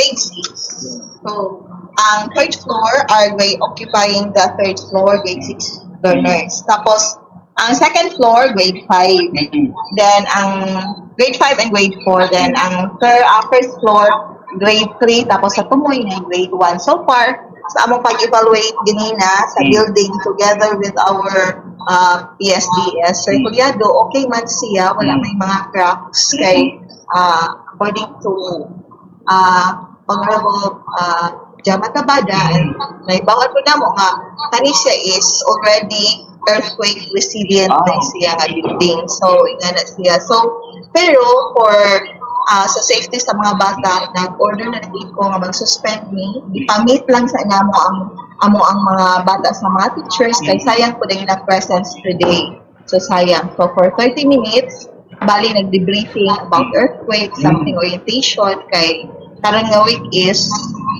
grade 6. So, ang third floor are occupying the third floor, grade 6 learners. Tapos, ang second floor, grade 5. Then, ang grade 5 and grade 4. Then, ang first floor, grade 3. Tapos, sa tumoy na grade 1. So far, sa among pag-evaluate ganina sa building together with our PSDS, Sir Culiado, okay man siya. Wala may mga cracks kay according to Honorable Jama Tabada, and naibawat ko na mo nga, kani siya is already earthquake resilient na siya nga building. So, ingana siya. So, pero for sa safety sa mga bata, nag-order na din ko nga mag-suspend me. Ipamit lang sa inamo ang mga bata sa mga teachers kay sayang po din na presence today. So, sayang. So, for 30 minutes, bali nag-debriefing about earthquake, something orientation, kay karang nga week is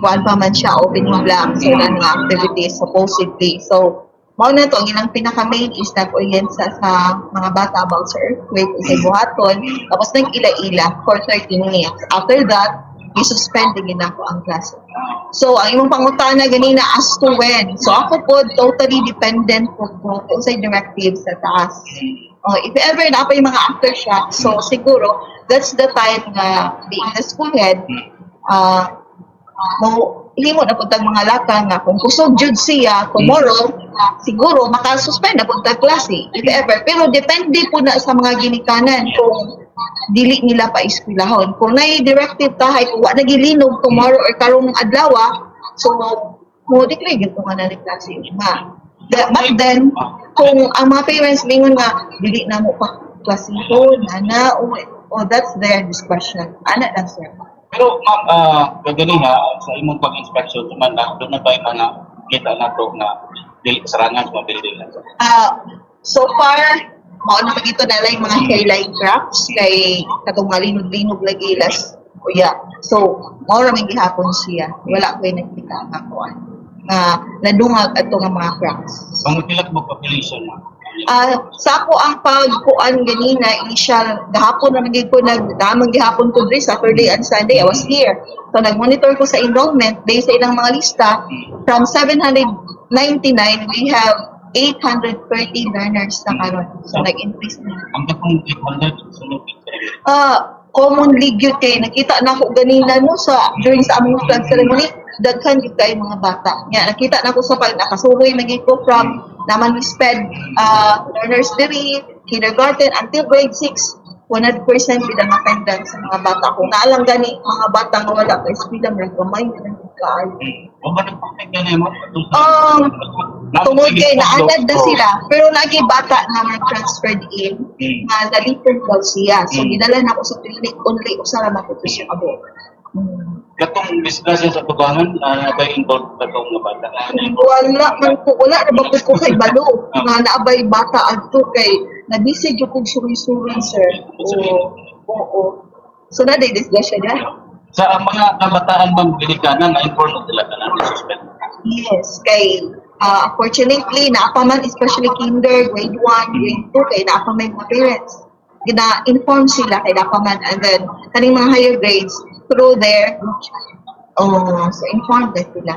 one pa man siya, opening lang sila ng activities supposedly. So, mao na to, ang ilang pinaka-main is nag-orient sa mga bata about sa earthquake, sa buhaton, tapos nag-ila-ila for 30 minutes. After that, i-suspend din ako ang klase. So, ang imong pangutana ganina as to when. So, ako po totally dependent po kung sa directive sa taas. If ever na pa yung mga aftershocks, so siguro, that's the time na being the school head, hindi mo napuntang mga laka nga kung kusog jud siya tomorrow, siguro makasuspend na punta klase if ever. Pero depende po na sa mga ginikanan kung dili nila pa eskwelahon. Kung na-directive tahay kung wala nagilinog tomorrow or karong adlaw, so mo declare gyud nga na klase ma. But then kung ang mga parents mingon nga dili na mo pa klase ko nana o that's their discretion. Ana lang sir. Pero ma'am, kaganina sa imong pag-inspection naman na doon na ba yung mga kita na to na dili kasarangan sa mga building na to? So far, mao na magito na lang yung mga hairline cracks kay katong malinog-linog lagi las kuya. So, mao ra may gihapon siya. Wala ko nakita nga kuan. Nadungag ato nga mga cracks. Pangutila mo population mo? Sa ako ang pagkuan ganina, initial, gahapon na naging ko, nagdamang gihapon ko din, Saturday and Sunday, I was here. So, nag-monitor ko sa enrollment, based sa ilang mga lista, from 799, we have 830 learners na karon. So, nag-increase na. Ang kapong 800, sunod commonly gyud kay nakita na ko ganina no sa during sa among flag ceremony, daghan gyud kay mga bata. Nya nakita na ko sa pag nakasuroy naging ko from naman sped learners diri kindergarten until grade 6. 100% bilang attendance sa mga bata. Kung naalang gani mga bata nga wala kay eskwela may gamay na lang kaayo. O ba nagpapag gani mo? Tungod kay naanad na sila pero lagi bata na transferred in nga nalipon daw siya. So dinala na ako sa clinic only usa ra man ko siya abo. Katong disgrasya sa tubangan na ba involved katong mga bata? Wala na ba ko kay balo nga naabay bata adto kay nabisig yung kong suri-suri, sir. Oo. So, na-discuss siya na? Sa mga kabataan bang binikanan, na-inform sila ka na suspend? Yes. Kay, unfortunately, naapaman, especially kinder, grade 1, grade 2, kay naapaman mga parents. Gina-inform sila kay naapaman. And then, kaning mga higher grades, through their so informed na sila.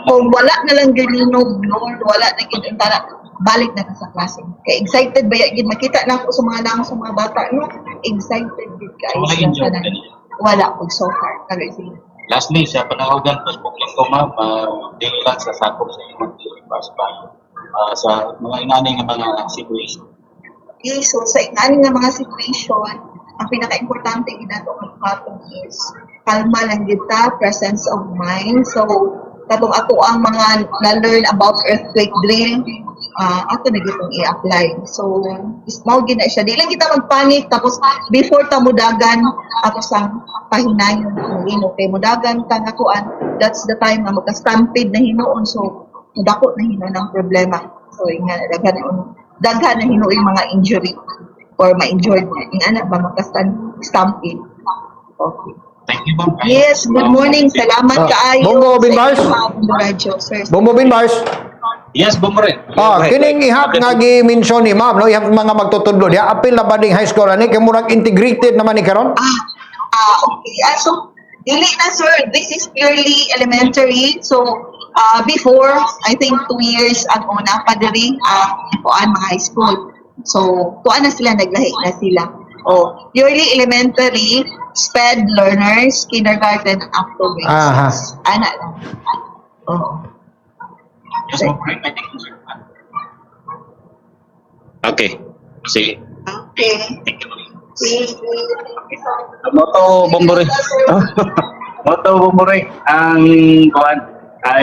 Kung wala na lang gilinog, Lord, wala na gilintana, balik na sa klase. Kaya excited ba yan? Makita na ako sa mga nang sa mga bata, no? Excited din ka. Wala po so far. Lastly, sa panahogan, Facebook lang ko ma'am, dili lang sa sakop sa imong sa mga inani ng mga situation. Okay, so sa inani ng mga situation, ang pinaka-importante ginato ng patong is kalma lang kita, presence of mind. So, katong ako ang mga na-learn about earthquake drill, ato na gitong i-apply. So, ismaw gina siya. Di lang kita magpanik, tapos before ta mudagan, tapos ang pahinayon mo kay mudagan ka nga kuan, that's the time na magka-stampede na hinuon. So, dako na hinuon ang problema. So, daghan na hinuon yung mga injury or ma-injured na. Yung anak ba magka-stampede. Okay. Thank you, ma'am. Yes, good morning. Salamat kaayo. Bongo Binbars. Bongo Binbars. Yes, bumurin. Kining ihap nga gi-mention ni ma'am, no, ihap mga magtutudlo diha apil na ba ding high school ani kay murag integrated naman ni karon? Okay. So, dili na sir, this is purely elementary. So, before, I think 2 years ago na pa diri kuan mga high school. So, kuan na sila, naglahi na sila. Oh, purely elementary, SPED learners, kindergarten up to grade Aha. 6. Ana lang. Oh. Yes, ma'am. I think so. Okay. Sige. Okay. Moto Bombore. Moto Bombore ang kuan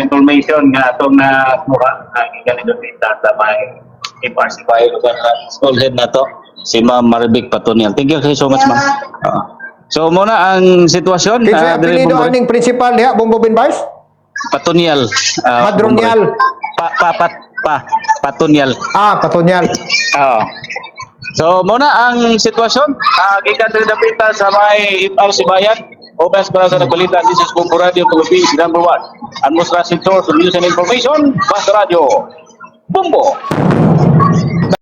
information nga atong na mura ang ganito dita sa may FRC Bahay lugar school head na to si Ma'am Maribik Patonial. Thank you so much ma'am. So muna ang sitwasyon Kinsa diri apelido Bombore. aning principal diha Bumbubin Bars? Patonial. Madronial. Patonial. Patonial. Oo. So muna ang sitwasyon gikan diri dapita sa may FRC Bayan. Obas para sa nagbalita, this is Bumbo Radio Philippines number 1. Ang most trusted source of news and information, Basta Radio. Bumbo!